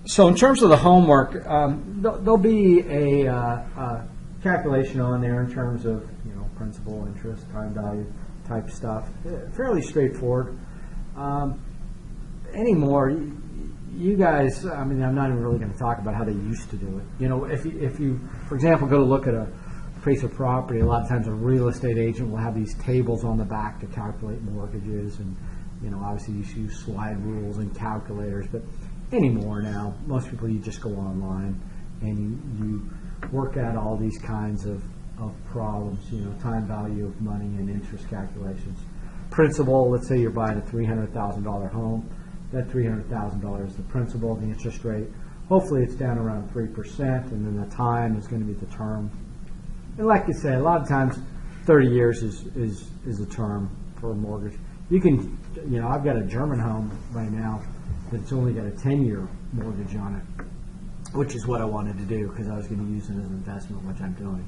So in terms of the homework, there'll be a calculation on there in terms of principal, interest, time value type stuff. Fairly straightforward. Anymore, you guys, I mean, I'm not even really going to talk about how they used to do it. If you, for example, go to look at a piece of property, a lot of times a real estate agent will have these tables on the back to calculate mortgages, and obviously you use slide rules and calculators, but anymore now, most people, you just go online and you work out all these kinds of problems, time value of money and interest calculations. Principal, let's say you're buying a $300,000 home. That $300,000 is the principal, the interest rate. Hopefully it's down around 3%, and then the time is going to be the term. And like you say, a lot of times 30 years is the term for a mortgage. You can, I've got a German home right now that's only got a 10-year mortgage on it, which is what I wanted to do because I was going to use it as an investment, which I'm doing.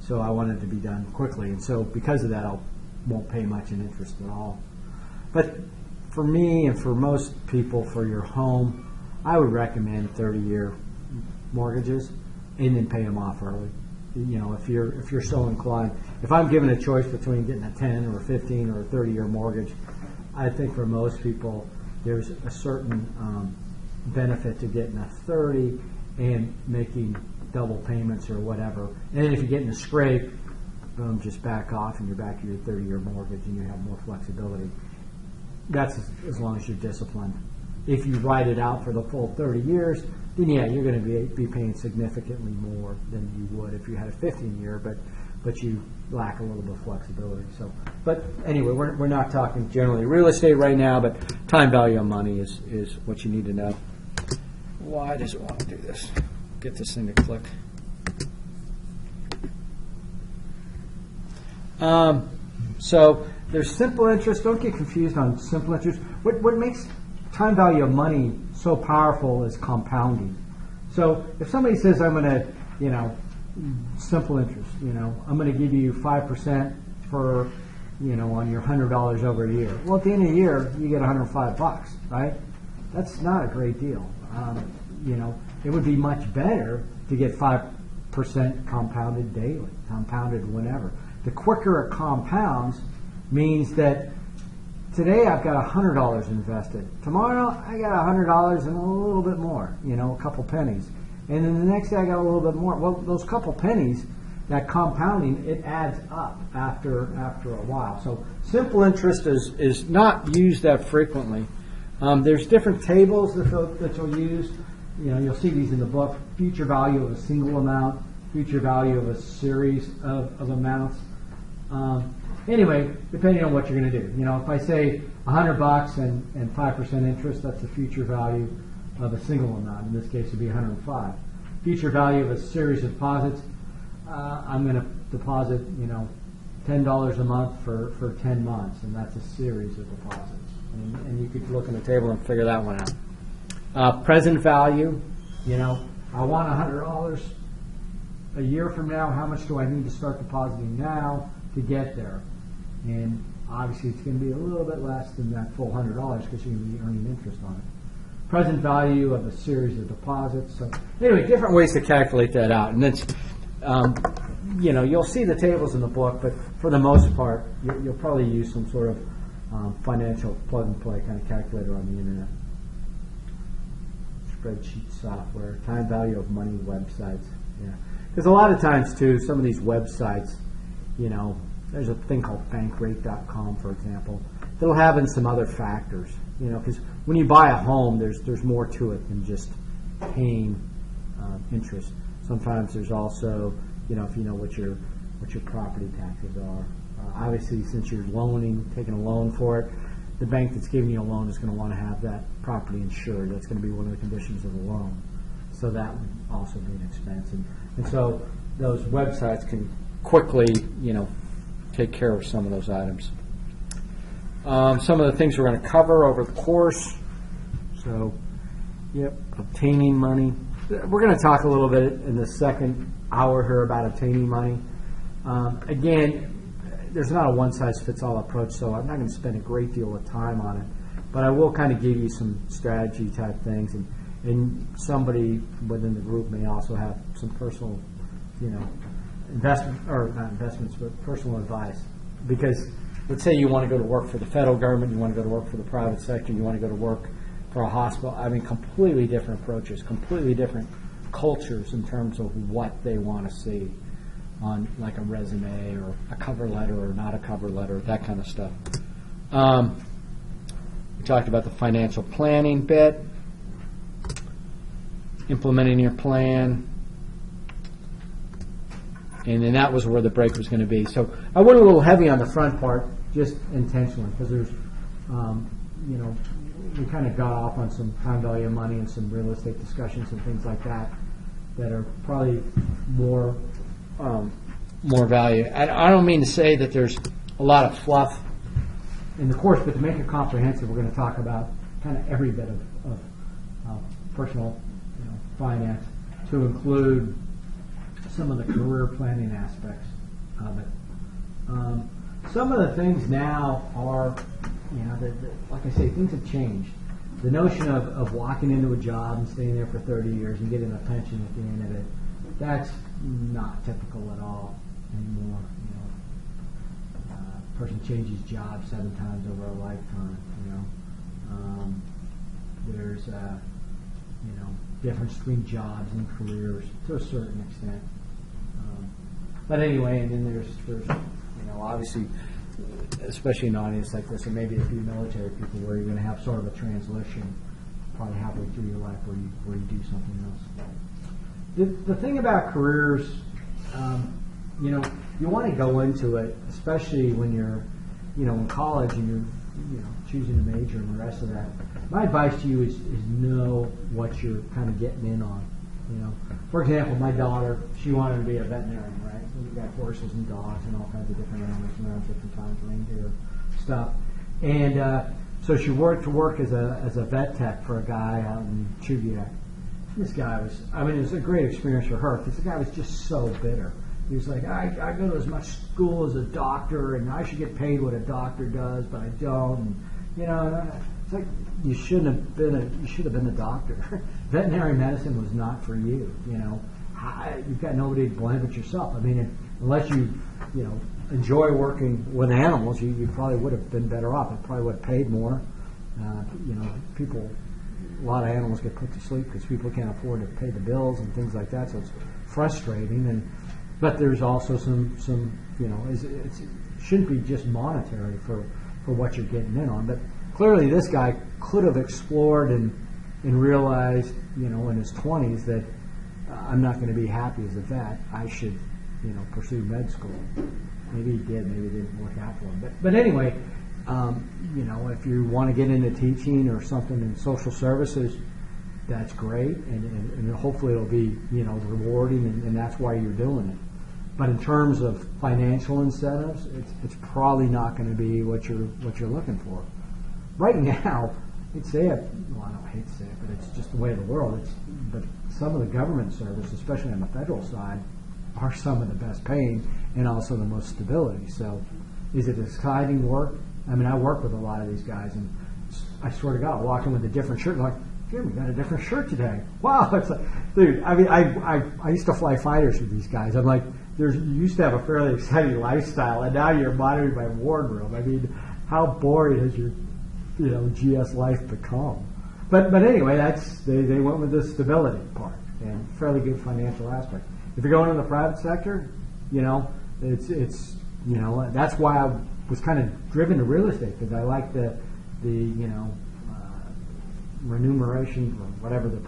So I wanted it to be done quickly, and so because of that, I won't pay much in interest at all. But for me and for most people, for your home, I would recommend 30-year mortgages and then pay them off early. If you're so inclined. If I'm given a choice between getting a 10 or a 15 or a 30-year mortgage, I think for most people there's a certain benefit to getting a 30 and making double payments or whatever. And then if you get in a scrape, boom, just back off and you're back to your 30-year mortgage and you have more flexibility. That's as long as you're disciplined. If you ride it out for the full 30 years, then yeah, you're going to be paying significantly more than you would if you had a 15-year, but you lack a little bit of flexibility. So, but anyway, we're not talking generally real estate right now, but time value of money is what you need to know. Why does it want to do this? Get this thing to click. So there's simple interest. Don't get confused on simple interest. What makes time value of money so powerful is compounding. So if somebody says, I'm going to, simple interest, I'm going to give you 5% for, on your $100 over a year. Well, at the end of the year, you get $105, right? That's not a great deal. It would be much better to get 5% compounded daily, compounded whenever. The quicker it compounds means that today I've got $100 invested. Tomorrow I got $100 and a little bit more, a couple pennies. And then the next day I got a little bit more. Well, those couple pennies, that compounding, it adds up after a while. So simple interest is not used that frequently. There's different tables that you'll use. You'll see these in the book. Future value of a single amount, future value of a series of amounts. Anyway, depending on what you're going to do. If I say $100 and 5% interest, that's the future value of a single amount. In this case, it would be 105. Future value of a series of deposits, I'm going to deposit, $10 a month for 10 months, and that's a series of deposits. And you could look in the table and figure that one out. Present value, I want $100 a year from now. How much do I need to start depositing now to get there? And obviously it's going to be a little bit less than that full $100 because you're going to be earning interest on it. Present value of a series of deposits. So anyway, different ways to calculate that out. And it's, you'll see the tables in the book, but for the most part, you'll probably use some sort of financial plug-and-play kind of calculator on the internet. Spreadsheet software, time value of money websites. Yeah, because a lot of times too, some of these websites, there's a thing called bankrate.com, for example, that'll have in some other factors. Because when you buy a home, there's more to it than just paying interest. Sometimes there's also, if you know what your property taxes are. Obviously, since you're taking a loan for it, the bank that's giving you a loan is going to want to have that property insured. That's going to be one of the conditions of the loan. So that would also be an expense. And so those websites can quickly, take care of some of those items. Some of the things we're going to cover over the course. So, obtaining money. We're going to talk a little bit in the second hour here about obtaining money. Again, there's not a one-size-fits-all approach, so I'm not going to spend a great deal of time on it. But I will kind of give you some strategy type things. And and somebody within the group may also have some personal, investment, or not investments, but personal advice. Because let's say you want to go to work for the federal government, you want to go to work for the private sector, you want to go to work for a hospital. I mean, completely different approaches, completely different cultures in terms of what they want to see on like a resume or a cover letter or not a cover letter, that kind of stuff. We talked about the financial planning bit, implementing your plan, and then that was where the break was going to be. So I went a little heavy on the front part, just intentionally, because there's, we kind of got off on some time value of money and some real estate discussions and things like that that are probably more value. I don't mean to say that there's a lot of fluff in the course, but to make it comprehensive, we're going to talk about kind of every bit of personal finance, to include some of the career planning aspects of it. Some of the things now are, like I say, things have changed. The notion of walking into a job and staying there for 30 years and getting a pension at the end of it, that's not typical at all anymore. A person changes jobs 7 times over a lifetime. There's difference between jobs and careers to a certain extent. But anyway, and then there's obviously, especially in an audience like this, and maybe a few military people, where you're going to have sort of a transition probably halfway through your life where you do something else. The thing about careers, you want to go into it, especially when you're, in college and you're, choosing a major and the rest of that. My advice to you is know what you're kind of getting in on. For example, my daughter, she wanted to be a veterinarian, right? We've got horses and dogs and all kinds of different animals around different times, reindeer stuff. And so she worked as a vet tech for a guy out in Chugiak. This guy it was a great experience for her, because the guy was just so bitter. He was like, I go to as much school as a doctor, and I should get paid what a doctor does, but I don't. And, it's like, you should have been a doctor. Veterinary medicine was not for you. You've got nobody to blame but yourself. I mean, unless you enjoy working with animals, you probably would have been better off. It probably would have paid more. People, a lot of animals get put to sleep because people can't afford to pay the bills and things like that. So it's frustrating. But there's also some it shouldn't be just monetary for what you're getting in on. But clearly, this guy could have explored and realized, in his 20s that I'm not going to be happy as a vet. I should, pursue med school. Maybe he did. Maybe it didn't work out for him. But anyway, if you want to get into teaching or something in social services, that's great, and hopefully it'll be rewarding, and that's why you're doing it. But in terms of financial incentives, it's probably not going to be what you're looking for. Right now, I don't hate to say it, but it's just the way of the world. But some of the government service, especially on the federal side, are some of the best paying and also the most stability. So is it exciting work? I mean, I work with a lot of these guys, and I swear to God, I walk in with a different shirt, and I'm like, dude, we got a different shirt today. Wow, it's like, dude, I mean, I used to fly fighters with these guys. I'm like, you used to have a fairly exciting lifestyle, and now you're monitoring my wardrobe. I mean, how boring has your GS life become? But anyway, they went with the stability part and fairly good financial aspect. If you're going in the private sector, it's that's why I was kind of driven to real estate, because I like the remuneration, or whatever, the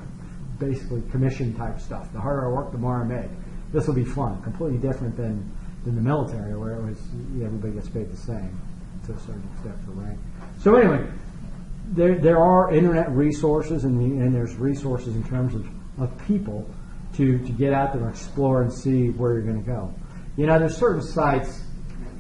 basically commission type stuff. The harder I work, the more I make. This will be fun, completely different than the military, where it was everybody gets paid the same to a certain extent for rank. So anyway, there are internet resources, and there's resources in terms of people to get out there and explore and see where you're going to go. There's certain sites.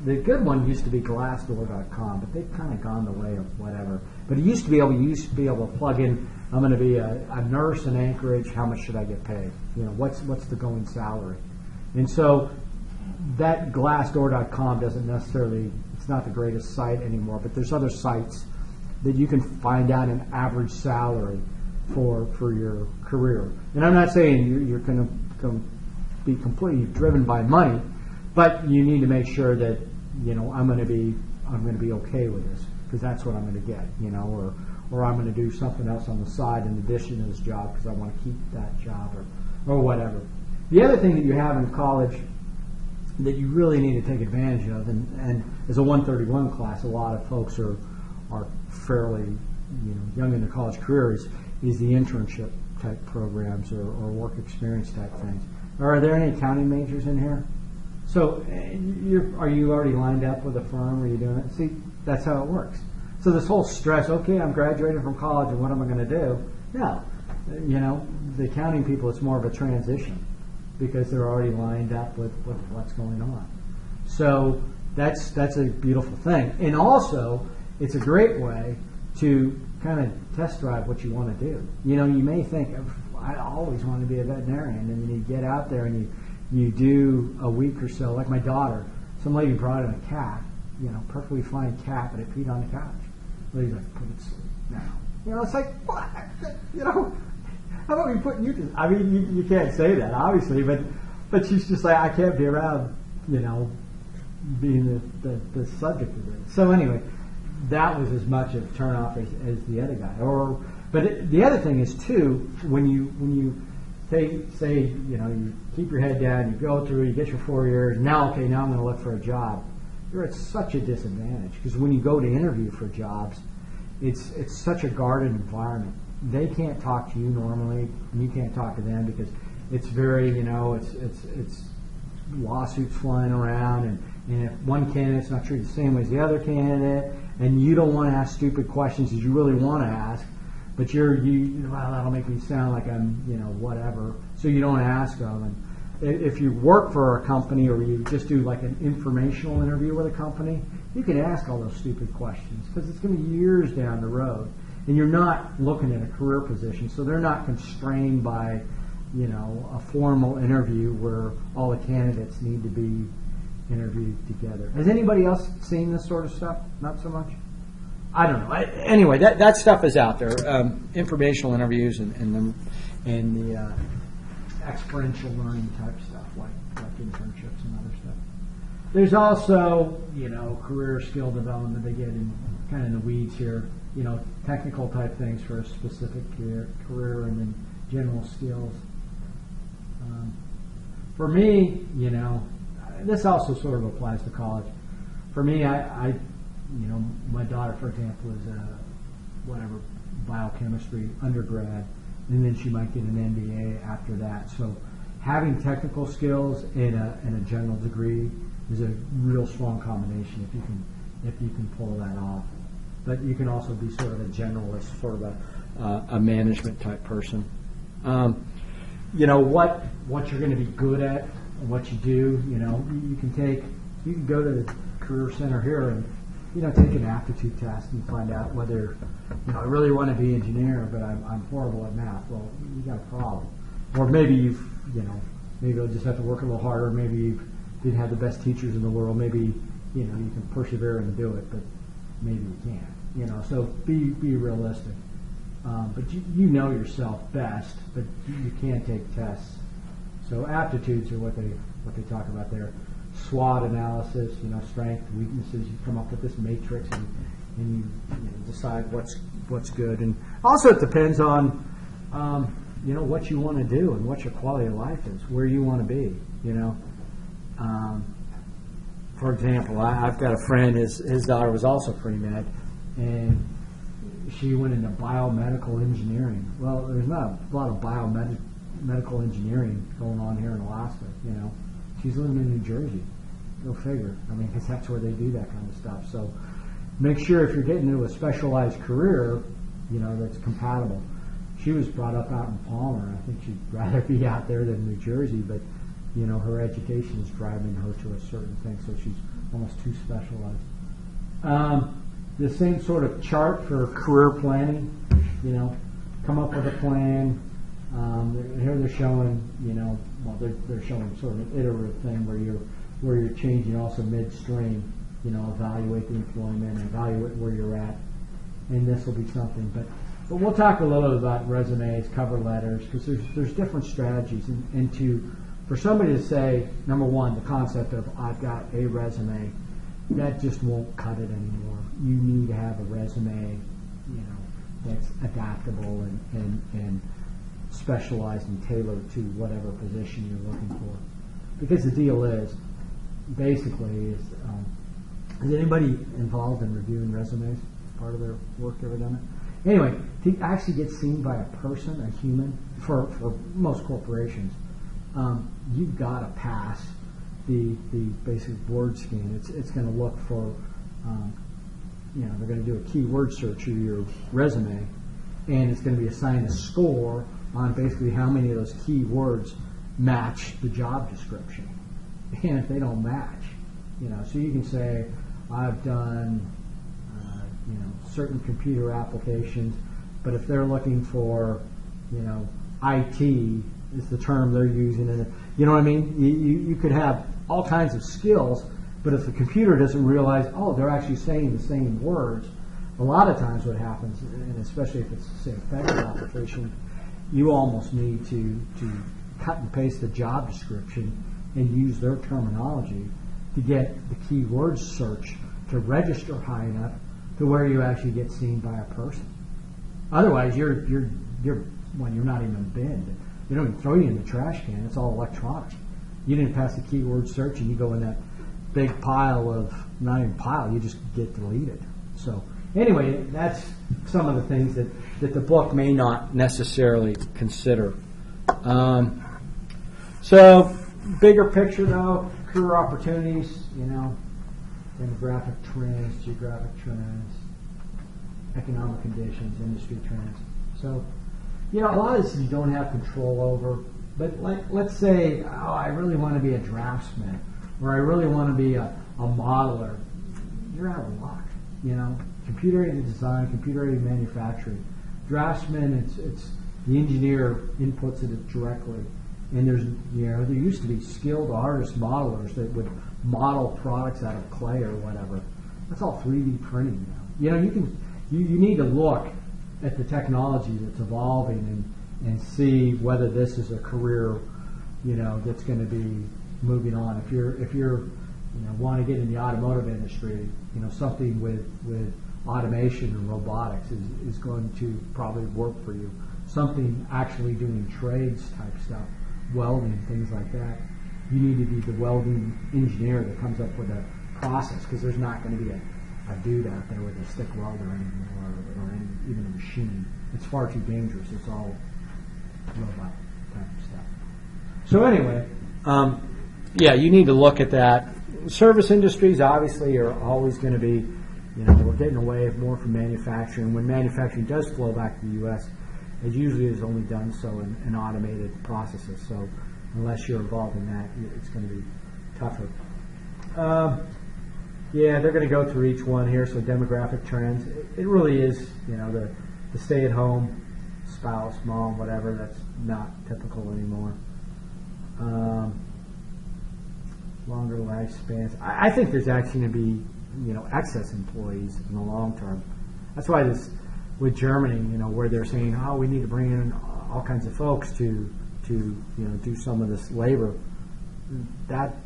The good one used to be Glassdoor.com, but they've kind of gone the way of whatever. But you used to be able to plug in, I'm going to be a nurse in Anchorage, how much should I get paid? What's the going salary? And so that Glassdoor.com doesn't necessarily, it's not the greatest site anymore, but there's other sites that you can find out an average salary for your career. And I'm not saying you're going to be completely driven by money, but you need to make sure that, I'm going to be okay with this, because that's what I'm going to get, or I'm going to do something else on the side in addition to this job because I want to keep that job or whatever. The other thing that you have in college that you really need to take advantage of, and as a 131 class, a lot of folks are fairly young in their college careers, is the internship type programs or work experience type things. Are there any accounting majors in here? So are you already lined up with a firm? Are you doing it? See, that's how it works. So this whole stress, okay, I'm graduating from college and what am I going to do? No. The accounting people, it's more of a transition because they're already lined up with what's going on. So that's a beautiful thing. And also, it's a great way to kind of test drive what you want to do. You may think, I always want to be a veterinarian, and then you get out there and you do a week or so, like my daughter, some lady brought in a cat, perfectly fine cat, but it peed on the couch. The lady's like, put it to sleep now. It's like, what? How about we put you to, I mean, you can't say that, obviously, but she's just like, I can't be around, being the subject of it. So anyway, that was as much of a turnoff as the other guy. But the other thing is too, when you say you keep your head down, you go through, you get your 4 years. Now I'm going to look for a job. You're at such a disadvantage because when you go to interview for jobs, it's such a guarded environment. They can't talk to you normally, and you can't talk to them because it's very it's lawsuits flying around, and if one candidate's not treated the same way as the other candidate, and you don't want to ask stupid questions that you really want to ask, but well, that'll make me sound like I'm whatever, so you don't ask them. And if you work for a company or you just do like an informational interview with a company, you can ask all those stupid questions because it's going to be years down the road, and you're not looking at a career position, so they're not constrained by a formal interview where all the candidates need to be interviewed together. Has anybody else seen this sort of stuff? Not so much? I don't know. Anyway, that stuff is out there. Informational interviews and the experiential learning type stuff, like internships and other stuff. There's also, career skill development. They get in kind of in the weeds here. Technical type things for a specific career and then general skills. For me, this also sort of applies to college. For me, I my daughter, for example, is a biochemistry undergrad, and then she might get an MBA after that. So having technical skills and a general degree is a real strong combination if you can pull that off. But you can also be sort of a generalist, sort of a management type person. What you're going to be good at and what you do, you can go to the career center here and take an aptitude test and find out whether I really want to be an engineer, but I'm horrible at math. Well, you got a problem. Or maybe maybe you'll just have to work a little harder. Maybe you didn't have the best teachers in the world. Maybe you can persevere and do it, but maybe you can't. So be realistic. But you know yourself best, but you can't take tests. So aptitudes are what they talk about there. SWOT analysis, strength, weaknesses. You come up with this matrix and you decide what's good. And also it depends on what you want to do and what your quality of life is, where you want to be. For example, I've got a friend. His daughter was also pre-med, and she went into biomedical engineering. Well, there's not a lot of biomedical engineering going on here in Alaska. She's living in New Jersey. Go figure. I mean, because that's where they do that kind of stuff. So make sure if you're getting into a specialized career, that's compatible. She was brought up out in Palmer. I think she'd rather be out there than New Jersey, but her education is driving her to a certain thing, so she's almost too specialized. The same sort of chart for career planning. Come up with a plan. Here they're showing, they're showing sort of an iterative thing where you're changing also midstream. Evaluate the employment, evaluate where you're at, and this will be something. But But we'll talk a little about resumes, cover letters, because there's different strategies. For somebody to say, number one, the concept of I've got a resume, that just won't cut it anymore. You need to have a resume, that's adaptable and specialized and tailored to whatever position you're looking for. Because the deal is, basically, is anybody involved in reviewing resumes? Part of their work, ever done it? Anyway, to actually get seen by a person, a human, for most corporations, you've got to pass the basic word scan. It's going to look for, they're going to do a keyword search of your resume, and it's going to be assigned a score on basically how many of those keywords match the job description. And if they don't match, so you can say, I've done, certain computer applications, but if they're looking for, IT is the term they're using, and you know what I mean? You could have all kinds of skills, but if the computer doesn't realize, they're actually saying the same words, a lot of times what happens, and especially if it's, say, a federal application, you almost need to cut and paste the job description and use their terminology to get the keyword search to register high enough to where you actually get seen by a person. Otherwise, you're not even binned. They don't even throw you in the trash can. It's all electronic. You didn't pass the keyword search, and you go in that big pile of, not even pile, you just get deleted. So anyway, that's some of the things that the book may not necessarily consider. So bigger picture, though, career opportunities, demographic trends, geographic trends, economic conditions, industry trends. So, a lot of this you don't have control over, but let's say, I really want to be a draftsman, or I really want to be a modeler. You're out of luck, Computer-aided design, computer-aided manufacturing. Draftsman, it's the engineer inputs it directly. And there used to be skilled artist modelers that would model products out of clay or whatever. That's all 3D printing now. You need to look at the technology that's evolving and see whether this is a career, that's going to be moving on. If you're want to get in the automotive industry, something with automation and robotics is going to probably work for you. Something actually doing trades type stuff, welding, things like that. You need to be the welding engineer that comes up with a process, because there's not going to be a dude out there with a stick welder anymore, or even a machine. It's far too dangerous. It's all robot type of stuff. So anyway, you need to look at that. Service industries obviously are always going to be, we're getting away more from manufacturing. When manufacturing does flow back to the U.S., it usually is only done so in automated processes. So unless you're involved in that, it's going to be tougher. They're going to go through each one here. So demographic trends. It really is, the stay-at-home spouse, mom, whatever. That's not typical anymore. Longer lifespans. I think there's actually going to be, excess employees in the long term. That's why this with Germany, where they're saying, we need to bring in all kinds of folks to do some of this labor.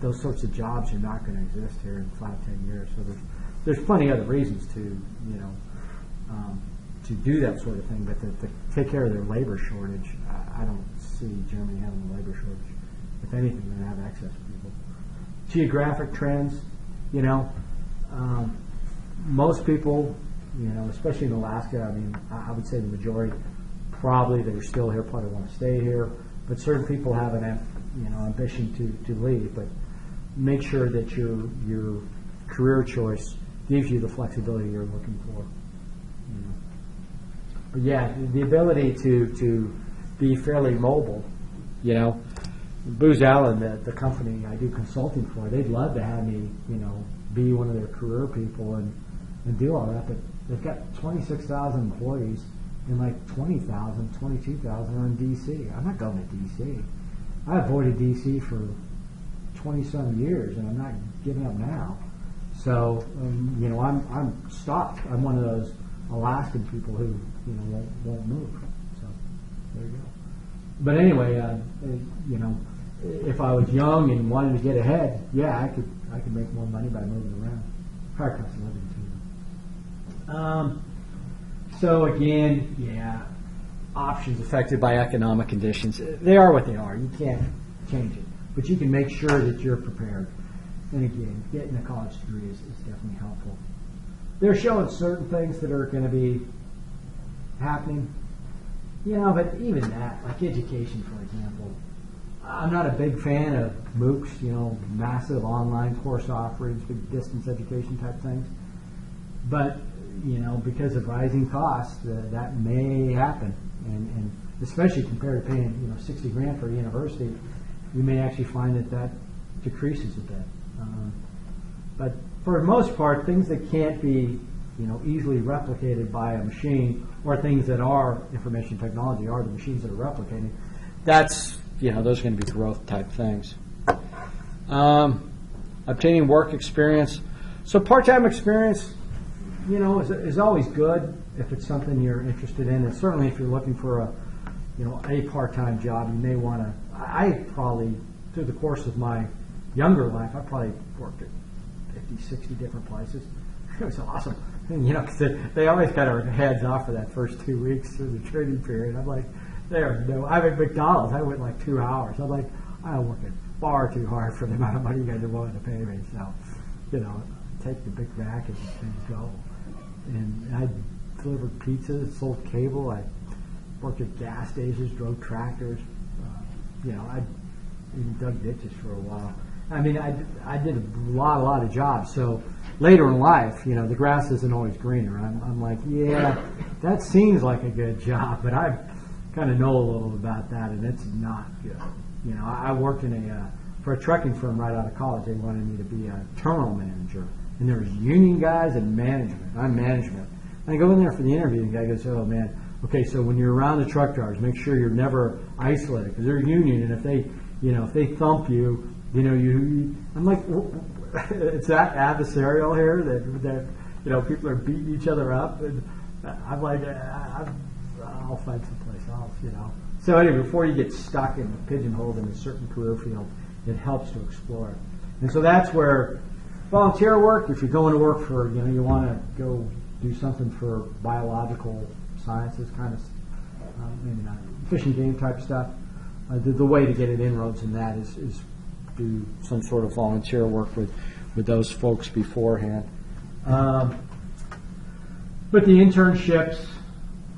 Those sorts of jobs are not going to exist here in 5-10 years. So there's plenty of other reasons to do that sort of thing, but to take care of their labor shortage, I don't see Germany having a labor shortage. If anything, they're going to have excess people. Geographic trends, most people, especially in Alaska, I would say the majority probably that are still here probably want to stay here, but certain people have an ambition to leave. But make sure that your career choice gives you the flexibility you're looking for. But the ability to be fairly mobile. Booz Allen, the company I do consulting for, they'd love to have me, be one of their career people and do all that, but they've got 26,000 employees, and like 20,000, 22,000 are in D.C. I'm not going to D.C. I avoided D.C. for 20-some years, and I'm not giving up now. So, I'm stuck. I'm one of those Alaskan people who won't move. So there you go. But anyway, if I was young and wanted to get ahead, yeah, I could make more money by moving around. Higher cost of living too. So again, yeah, options affected by economic conditions. They are what they are. You can't change it, but you can make sure that you're prepared. And again, getting a college degree is definitely helpful. They're showing certain things that are going to be happening, but even that, like education, for example, I'm not a big fan of MOOCs, massive online course offerings, big distance education type things. But, because of rising costs, that may happen. And especially compared to paying, $60,000 for a university, you may actually find that decreases a bit. But for the most part, things that can't be, easily replicated by a machine, or things that are information technology, are the machines that are replicating, that's, those are going to be growth type things. Obtaining work experience. So part-time experience, is always good if it's something you're interested in, and certainly if you're looking for a part-time job, you may want to. I probably, through the course of my younger life, I probably worked at 50, 60 different places. It was awesome. And, because they always got our heads off for that first 2 weeks through the training period. I'm like, I'm at McDonald's. I went like 2 hours. I'm like, I'm working far too hard for the amount of money you guys are willing to pay me. So, take the Big Mac and go. And I delivered pizzas, sold cable. I worked at gas stations, drove tractors. I even dug ditches for a while. I mean, I did a lot of jobs. So later in life, the grass isn't always greener. I'm like, yeah, that seems like a good job, but I kind of know a little about that, and it's not good. I worked for a trucking firm right out of college. They wanted me to be a terminal manager, and there was union guys and management. I'm management. And I go in there for the interview, and the guy goes, "Oh man, okay, so when you're around the truck drivers, make sure you're never isolated because they're union, and if they thump you, I'm like, it's that adversarial here that people are beating each other up, and I'm like, I'll find someplace else, So anyway, before you get stuck and pigeonholed in a certain career field, it helps to explore it. And so that's where volunteer work, if you're going to work for, you want to go do something for biological sciences, kind of, maybe not fish and game type stuff, the way to get an inroads in that is do some sort of volunteer work with those folks beforehand. But the internships,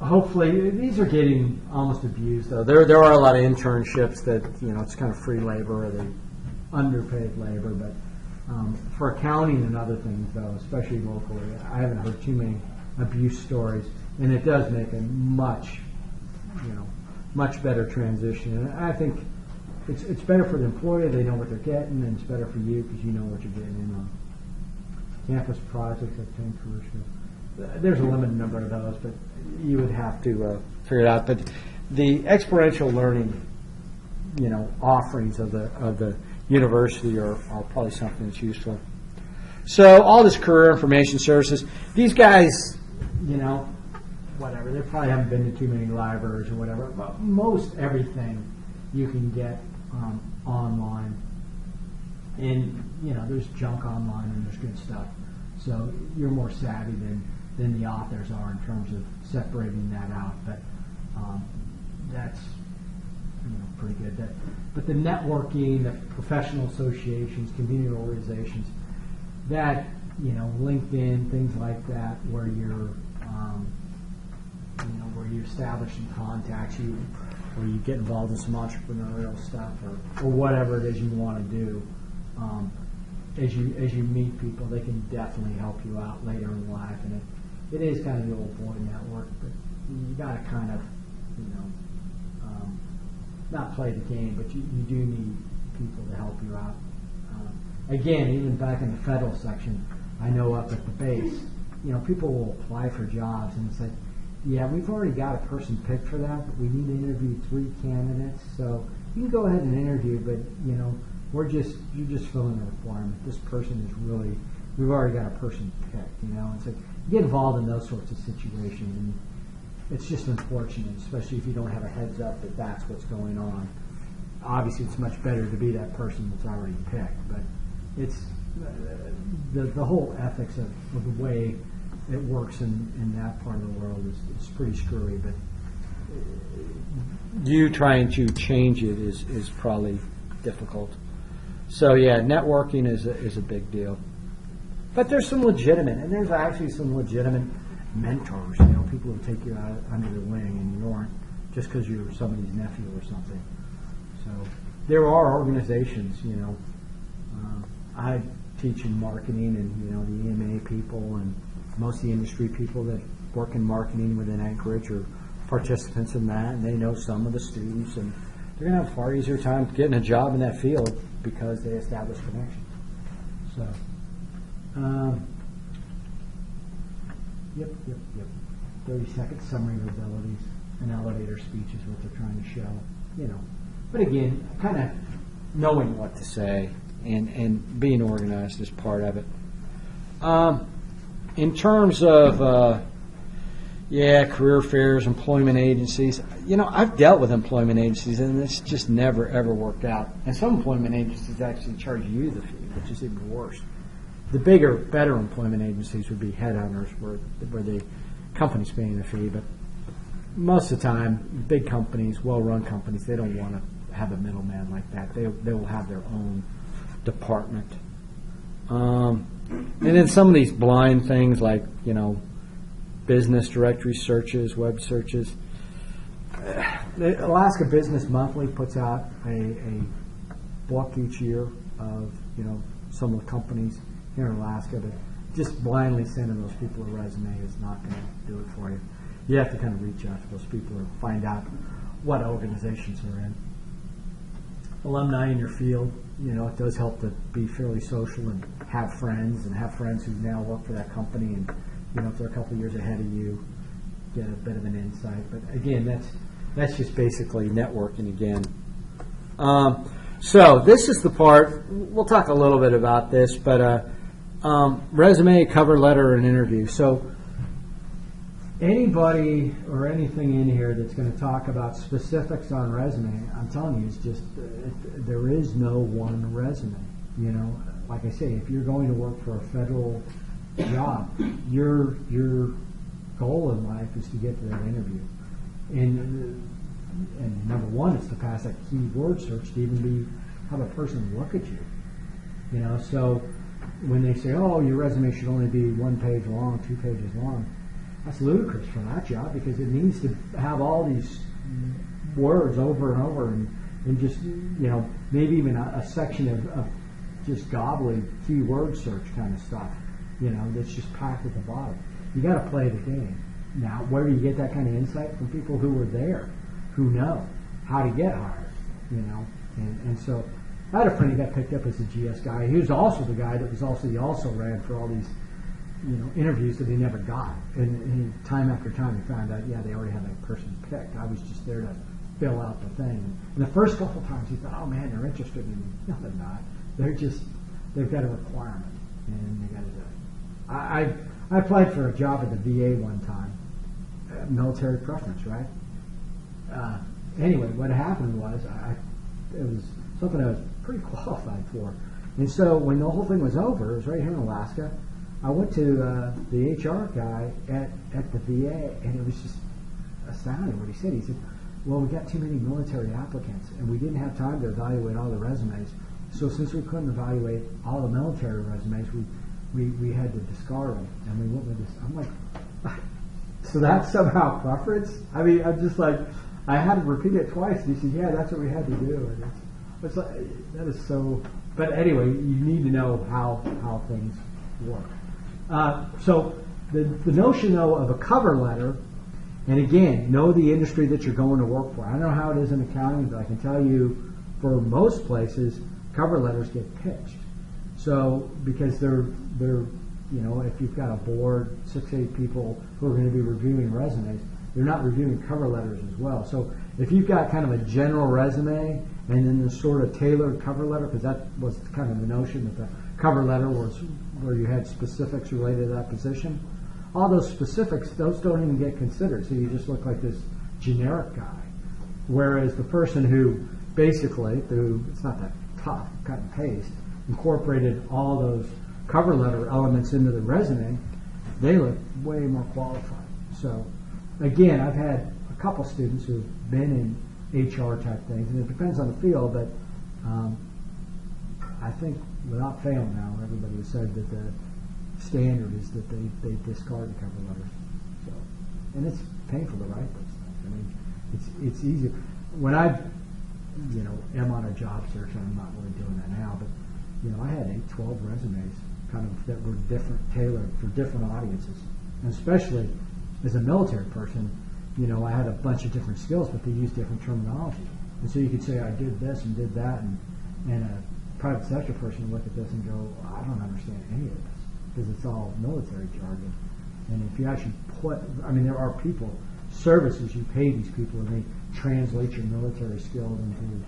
hopefully, these are getting almost abused, though. There are a lot of internships that, it's kind of free labor or they underpaid labor, but for accounting and other things, though, especially locally, I haven't heard too many abuse stories, and it does make a much better transition. And I think it's better for the employer, they know what they're getting, and it's better for you because you know what you're getting in on. Campus projects at Penn Career School. There's a limited number of those, but you would have to figure it out. But the experiential learning, offerings of the university are probably something that's useful. So all this career information services, these guys, whatever, they probably haven't been to too many libraries or whatever, but most everything you can get online. And, there's junk online and there's good stuff. So you're more savvy than the authors are in terms of separating that out. But that's pretty good. But the networking, the professional associations, community organizations, that LinkedIn, things like that, where you're where you establish some contacts, where you get involved in some entrepreneurial stuff or whatever it is you want to do. As you meet people, they can definitely help you out later in life, and it is kind of the old boy network, but you got to kind of not play the game, but you do need people to help you out. Again, even back in the federal section, I know up at the base, people will apply for jobs and it's like, yeah, we've already got a person picked for that, but we need to interview 3 candidates, so you can go ahead and interview, but you're just filling a requirement. This person is really, we've already got a person picked, and it's like, get involved in those sorts of situations, and it's just unfortunate, especially if you don't have a heads up that that's what's going on. Obviously, it's much better to be that person that's already picked, but it's the whole ethics of the way it works in that part of the world is pretty screwy, but you trying to change it is probably difficult. So yeah, networking is a big deal. But there's some legitimate, and there's actually some legitimate mentors, people who take you out under their wing and you aren't just because you're somebody's nephew or something. So there are organizations, I teach in marketing, and the EMA people and most of the industry people that work in marketing within Anchorage are participants in that, and they know some of the students, and they're going to have a far easier time getting a job in that field because they establish connections. So, yep. 30-second summary of abilities. An elevator speech is what they're trying to show, But again, kind of knowing what to say and being organized is part of it. In terms of, career fairs, employment agencies, I've dealt with employment agencies, and it's just never, ever worked out. And some employment agencies actually charge you the fee, which is even worse. The bigger, better employment agencies would be headhunters, where the company's paying the fee, but most of the time, big companies, well-run companies, they don't want to have a middleman like that. They will have their own department. And then some of these blind things like, business directory searches, web searches. The Alaska Business Monthly puts out a book each year of, some of the companies here in Alaska, but just blindly sending those people a resume is not going to do it for you. You have to kind of reach out to those people and find out what organizations they're in. Alumni in your field, it does help to be fairly social and have friends who now work for that company, and if they're a couple of years ahead of you, get a bit of an insight. But again, that's just basically networking again. So this is the part, we'll talk a little bit about this, but resume, cover letter, and interview. So anybody or anything in here that's going to talk about specifics on resume, I'm telling you, it's just there is no one resume. Like I say, if you're going to work for a federal job, your goal in life is to get to that interview, and number one is to pass that keyword search to even have a person look at you. So when they say, "Oh, your resume should only be 1 page long, 2 pages long," that's ludicrous for that job, because it needs to have all these words over and over, and just maybe even a section of just gobbly keyword search kind of stuff. That's just packed at the bottom. You got to play the game. Now, where do you get that kind of insight? From people who were there, who know how to get hired. And so I had a friend who got picked up as a GS guy. He was also the guy that he also ran for all these interviews that he never got. And time after time he found out, they already had that person picked. I was just there to fill out the thing. And the first couple times he thought, oh man, they're interested in me. No, they're not. They've got a requirement, and they got to do it. I applied for a job at the VA one time, military preference, right? Anyway, what happened was it was something I was pretty qualified for. And so when the whole thing was over, it was right here in Alaska, I went to the HR guy at the VA, and it was just astounding what he said. He said, well, we got too many military applicants, and we didn't have time to evaluate all the resumes. So since we couldn't evaluate all the military resumes, we had to discard them, and we went with this. I'm like, so that's somehow preference? I mean, I'm just like, I had to repeat it twice, and he said, yeah, that's what we had to do. And it's like, that is so, but anyway, you need to know how things work. So the notion, though, of a cover letter, and again, know the industry that you're going to work for. I don't know how it is in accounting, but I can tell you for most places, cover letters get pitched. So because they're if you've got a board, 6-8 people who are going to be reviewing resumes, they're not reviewing cover letters as well. So if you've got kind of a general resume and then the sort of tailored cover letter, because that was kind of the notion that the cover letter was where you had specifics related to that position, all those specifics, those don't even get considered. So you just look like this generic guy. Whereas the person who basically, through, it's not that tough, cut and paste, incorporated all those cover letter elements into the resume, they look way more qualified. So again, I've had a couple students who've been in HR type things, and it depends on the field, but I think without fail now, everybody has said that the standard is that they discard the cover letters. So, and it's painful to write those things. I mean, it's easy. When I, am on a job search, and I'm not really doing that now, but I had 12 resumes kind of that were different, tailored for different audiences, and especially as a military person, I had a bunch of different skills, but they used different terminology, and so you could say I did this and did that, and a private sector person would look at this and go, I don't understand any of this because it's all military jargon. And if you actually there are people, services, you pay these people and they translate your military skills into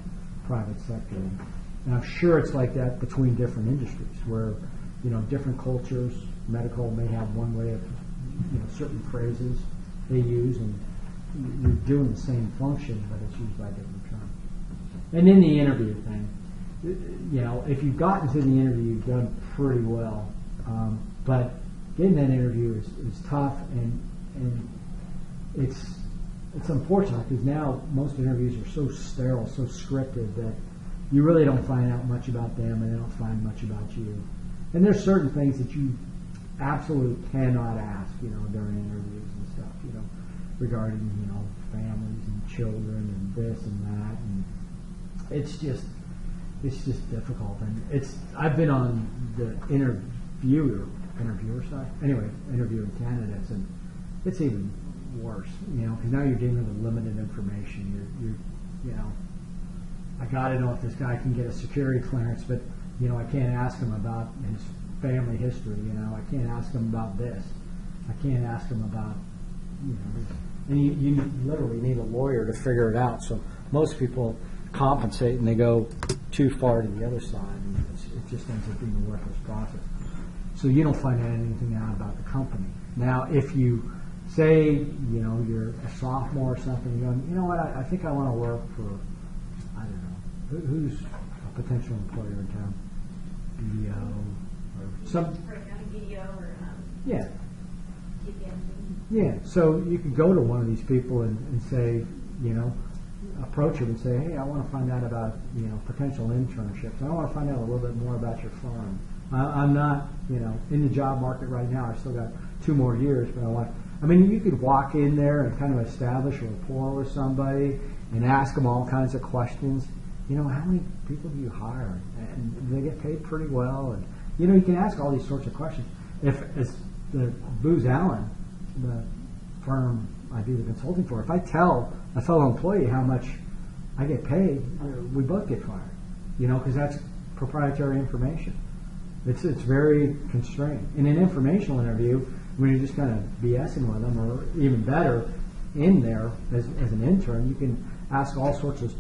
private sector. And I'm sure it's like that between different industries where, different cultures, medical may have one way of, certain phrases they use, and you're doing the same function, but it's used by different terms. And in the interview thing, if you've gotten to the interview, you've done pretty well. But getting that interview is tough, and it's unfortunate because now most interviews are so sterile, so scripted that you really don't find out much about them, and they don't find much about you. And there's certain things that you absolutely cannot ask, during interviews and stuff, regarding, families and children and this and that, and it's just difficult. And I've been on the interviewer side, interviewing candidates, and it's even worse, because now you're dealing with limited information. I got to know if this guy can get a security clearance, but I can't ask him about his family history. I can't ask him about this. I can't ask him about and you literally need a lawyer to figure it out. So most people compensate and they go too far to the other side, and it just ends up being a worthless process. So you don't find anything out about the company. Now, if you say, you're a sophomore or something, you're going, what, I think I want to work for, I don't know, who's a potential employer in town? BDO or some. For a BDO or yeah. KPMG. Yeah, so you could go to one of these people and say, approach them and say, hey, I want to find out about, potential internships. I want to find out a little bit more about your firm. I'm not, in the job market right now. I still got 2 more years, but you could walk in there and kind of establish a rapport with somebody and ask them all kinds of questions. How many people do you hire? And they get paid pretty well. And, you can ask all these sorts of questions. If it's the Booz Allen, the firm I do the consulting for, if I tell a fellow employee how much I get paid, we both get fired, because that's proprietary information. It's very constrained. In an informational interview, when you're just kind of BSing with them, or even better, in there as an intern, you can ask all sorts of,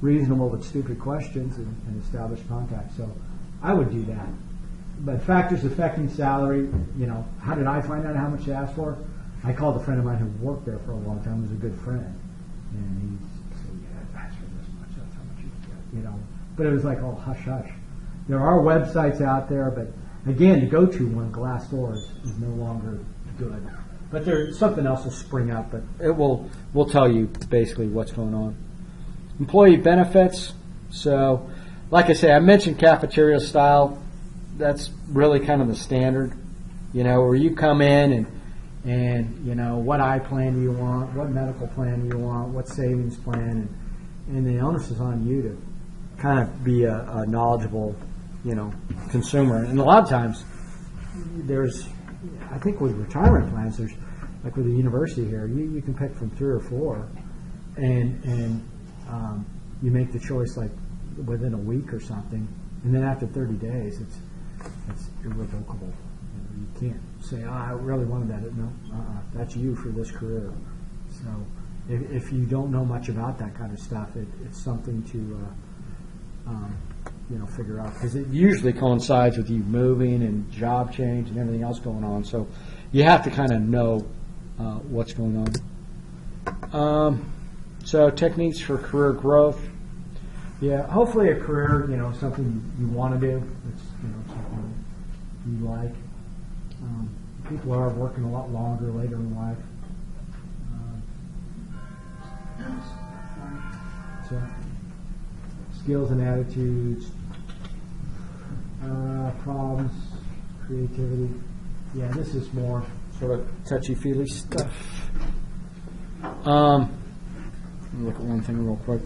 reasonable but stupid questions and establish contact. So I would do that. But factors affecting salary, how did I find out how much to ask for? I called a friend of mine who worked there for a long time, who was a good friend. And he said, yeah, ask for this much, that's how much you get, But it was like, oh, hush, hush. There are websites out there, but again, the go-to one, Glassdoor, is no longer good. But there's something else will spring up, but we'll tell you basically what's going on. Employee benefits. So, like I say, I mentioned cafeteria style. That's really kind of the standard, where you come in and what eye plan do you want, what medical plan do you want, what savings plan, and the onus is on you to kind of be a knowledgeable, consumer. And a lot of times I think with retirement plans, there's, like with the university here, you can pick from 3 or 4, and you make the choice like within a week or something, and then after 30 days, it's irrevocable. You can't say, I really wanted that. No, that's you for this career. So if you don't know much about that kind of stuff, it's something to figure out, because it usually coincides with you moving and job change and everything else going on. So you have to kind of know what's going on. So techniques for career growth. Yeah, hopefully a career, something you want to do. It's, something you like. People are working a lot longer later in life. So skills and attitudes, problems, creativity. Yeah, this is more sort of touchy-feely stuff. Let me look at one thing real quick.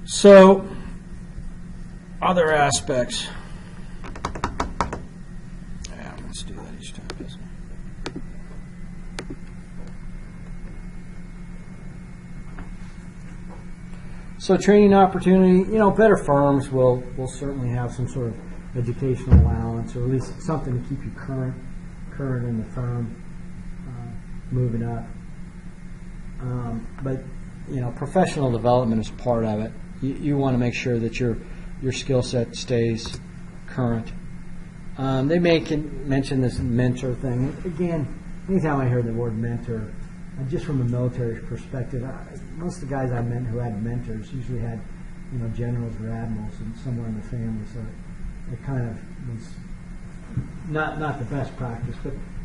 So, other aspects. Yeah, let's do that each time. So, training opportunity. Better firms will certainly have some sort of educational allowance, or at least something to keep you current in the firm, moving up. But professional development is part of it. You want to make sure that your skill set stays current. They may mention this mentor thing. Again, anytime I hear the word mentor, just from a military perspective, most of the guys I met who had mentors usually had, generals or admirals and somewhere in the family. So it kind of was not the best practice.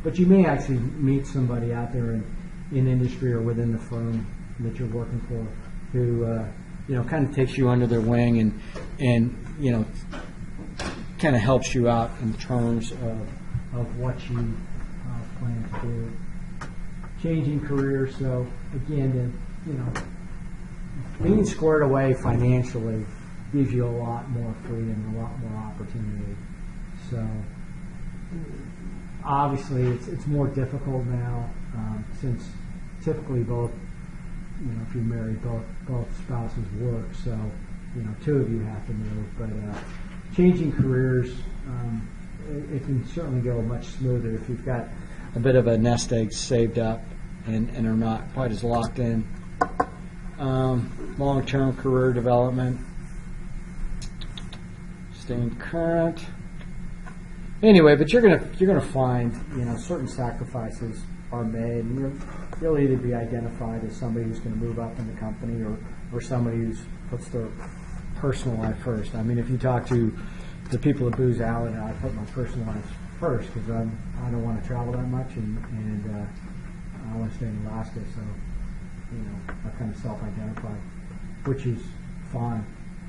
But you may actually meet somebody out there in industry or within the firm that you're working for who kind of takes you under their wing and kind of helps you out in terms of what you plan to do. Changing careers, so again, being squared away financially gives you a lot more freedom and a lot more opportunity. So obviously it's more difficult now since typically both, if you're married, both spouses work, so two of you have to move. But changing careers, it can certainly go much smoother if you've got a bit of a nest egg saved up and are not quite as locked in. Long-term career development, staying current. Anyway, but you're gonna find certain sacrifices are made, and you'll either be identified as somebody who's going to move up in the company or somebody who puts their personal life first. I mean, if you talk to the people at Booz Allen, I put my personal life first because I don't want to travel that much, and I want to stay in Alaska, so I kind of self-identify, which is fine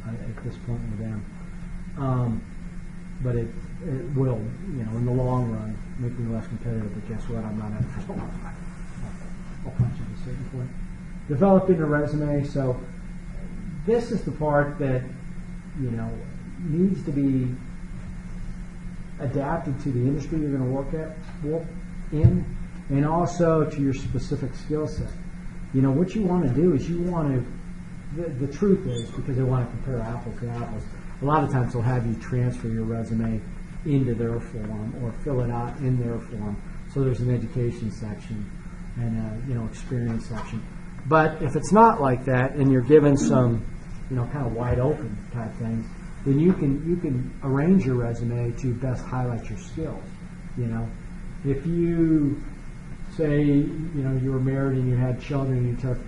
at this point with them. But it will, in the long run, make me less competitive. But guess what? I'm not at it for long. I'll punch at a certain point. Developing a resume. So this is the part that needs to be adapted to the industry you're going to work in, and also to your specific skill set. What you want to do is the truth is, because they want to compare apples to apples, a lot of times they'll have you transfer your resume into their form or fill it out in their form. So there's an education section and experience section. But if it's not like that and you're given some kind of wide open type things, then you can arrange your resume to best highlight your skills. If you say you were married and you had children and you took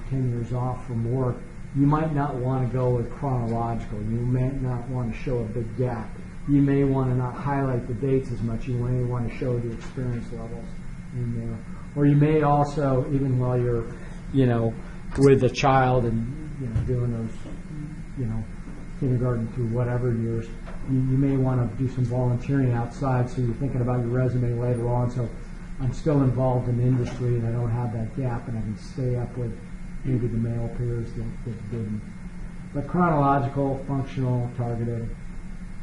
10 years off from work, you might not want to go with chronological. You may not want to show a big gap. You may want to not highlight the dates as much. You may want to show the experience levels in there. Or you may also, even while you're, with a child and, doing those, kindergarten through whatever years, you may want to do some volunteering outside, so you're thinking about your resume later on. So I'm still involved in the industry and I don't have that gap, and I can stay up with maybe the male peers that didn't. But chronological, functional, targeted,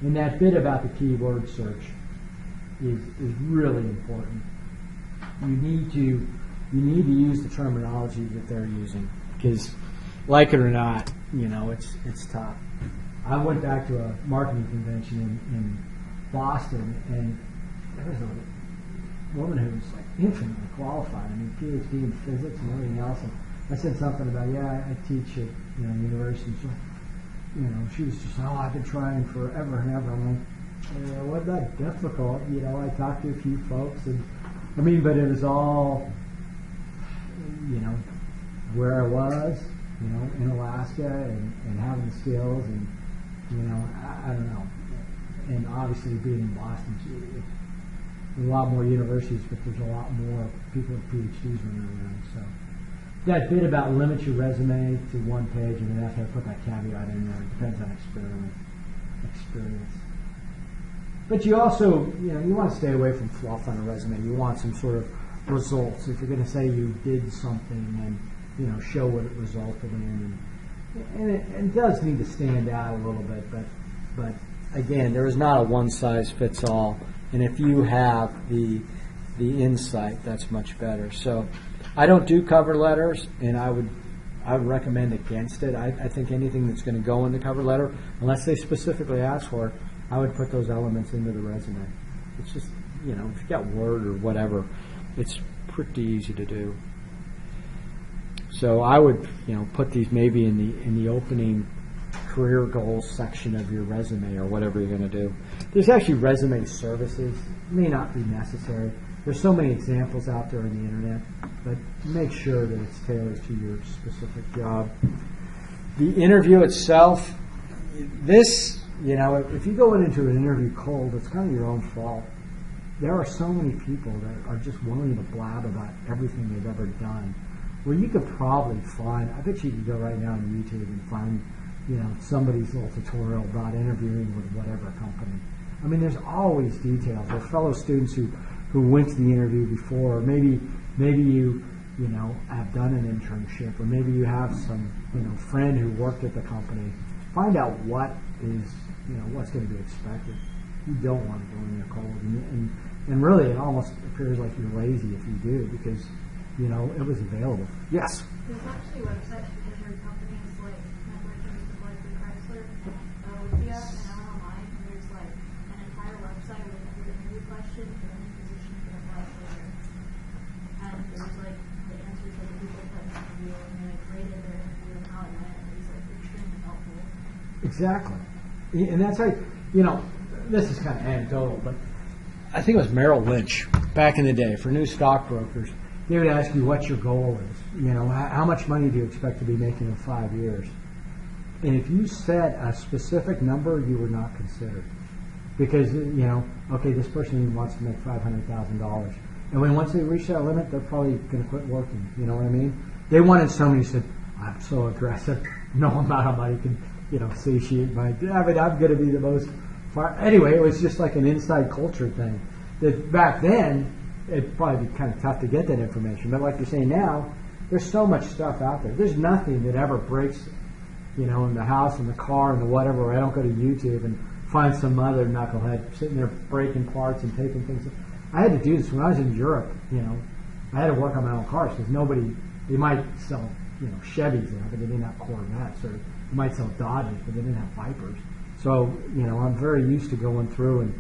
and that bit about the keyword search is really important. You need to use the terminology that they're using, because, like it or not, it's tough. I went back to a marketing convention in Boston, and there was woman who was like infinitely qualified. I mean, PhD in physics and everything else. And I said something about, I teach at university. So, she was just, I've been trying forever and ever. I'm like, wasn't that difficult? I talked to a few folks, and but it was all, where I was, in Alaska, and having the skills, and I don't know. And obviously being in Boston, there's a lot more universities, but there's a lot more people with PhDs running around. So that bit about limit your resume to one page, and then I have to put that caveat in there. It depends on experience. But you also, you want to stay away from fluff on a resume. You want some sort of results. If you're going to say you did something, and show what it resulted in, and it does need to stand out a little bit. But again, there is not a one size fits all. And if you have the insight, that's much better. So I don't do cover letters, and I would recommend against it. I think anything that's going to go in the cover letter, unless they specifically ask for it, I would put those elements into the resume. It's just, if you got Word or whatever, it's pretty easy to do. So I would, put these maybe in the opening career goals section of your resume or whatever you're going to do. There's actually resume services. May not be necessary. There's so many examples out there on the internet, but make sure that it's tailored to your specific job. The interview itself, this, if you go into an interview cold, it's kind of your own fault. There are so many people that are just willing to blab about everything they've ever done, where you could probably find, I bet you could go right now on YouTube and find, somebody's little tutorial about interviewing with whatever company. There's always details. There are fellow students who went to the interview before, or maybe you have done an internship, or maybe you have some friend who worked at the company. Find out what is what's going to be expected. You don't want to go in there cold, and really it almost appears like you're lazy if you do, because it was available. Yes. There's actually websites for different companies, like networking with Chrysler, Olympia, and now online. And there's like an entire website with every interview question for any position you can apply for. And there's like the answers that the people put in the interview, and they like rated their interview and how it went, and it's like extremely helpful. Exactly. And that's how, this is kind of anecdotal, but I think it was Merrill Lynch back in the day for new stockbrokers. They would ask you what your goal is. How much money do you expect to be making in 5 years? And if you set a specific number, you were not considered. Because, okay, this person wants to make $500,000. And once they reach that limit, they're probably going to quit working. You know what I mean? They wanted somebody who said, I'm so aggressive, no amount of money can, satiate my, I'm going to be the most far. Anyway, it was just like an inside culture thing. That back then, it'd probably be kind of tough to get that information. But like you're saying now, there's so much stuff out there. There's nothing that ever breaks, in the house, in the car, in the whatever, where I don't go to YouTube and find some other knucklehead sitting there breaking parts and taking things. I had to do this when I was in Europe, I had to work on my own cars because they might sell, Chevys there, but they didn't have Corvettes, or they might sell Dodges, but they didn't have Vipers. So, I'm very used to going through, and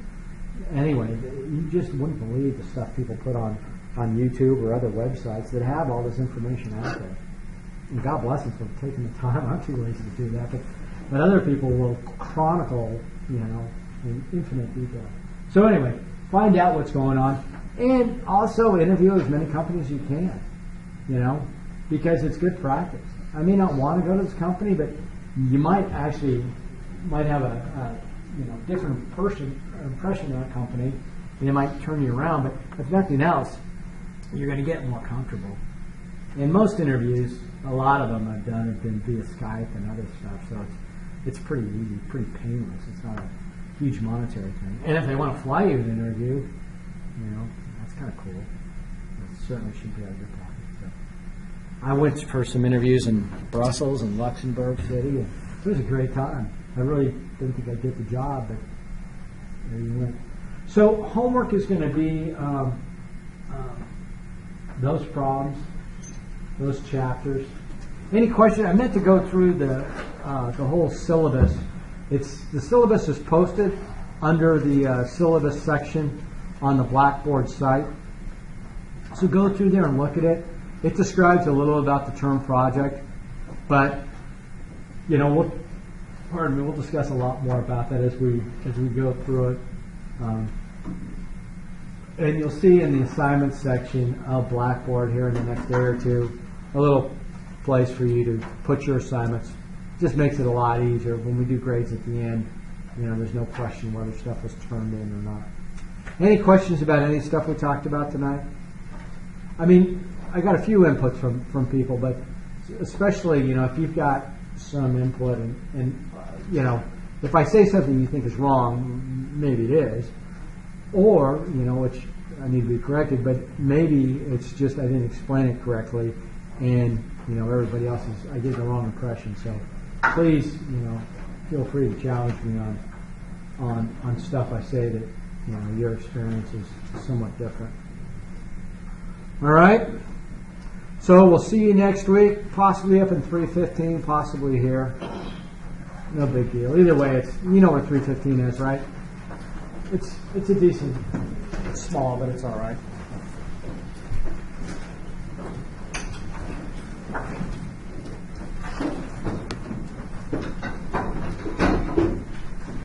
anyway, you just wouldn't believe the stuff people put on YouTube or other websites that have all this information out there. And God bless them for taking the time. I'm too lazy to do that, but other people will chronicle, in infinite detail. So anyway, find out what's going on, and also interview as many companies as you can, because it's good practice. I may not want to go to this company, but you might have a different impression of that company, and it might turn you around. But if nothing else, you're going to get more comfortable. In most interviews, a lot of them I've done have been via Skype and other stuff, so it's pretty easy, pretty painless. It's not a huge monetary thing. And if they want to fly you to an interview, that's kind of cool. It certainly should be out of your pocket. So I went for some interviews in Brussels and Luxembourg City, and it was a great time. I really didn't think I'd get the job, but there you went. So homework is going to be those problems, those chapters. Any question? I meant to go through the whole syllabus. The syllabus is posted under the syllabus section on the Blackboard site. So go through there and look at it. It describes a little about the term project, but we'll discuss a lot more about that as we go through it. And you'll see in the assignments section of Blackboard here in the next day or two, a little place for you to put your assignments. Just makes it a lot easier when we do grades at the end. There's no question whether stuff was turned in or not. Any questions about any stuff we talked about tonight? I mean, I got a few inputs from people, but especially, if you've got some input and if I say something you think is wrong, maybe it is, or, which I need to be corrected, but maybe it's just I didn't explain it correctly and, everybody else I gave the wrong impression. So please, feel free to challenge me on stuff I say that, your experience is somewhat different. All right? So we'll see you next week, possibly up in 315, possibly here. No big deal. Either way, it's where 315 is, right? It's a decent, it's small, but it's all right.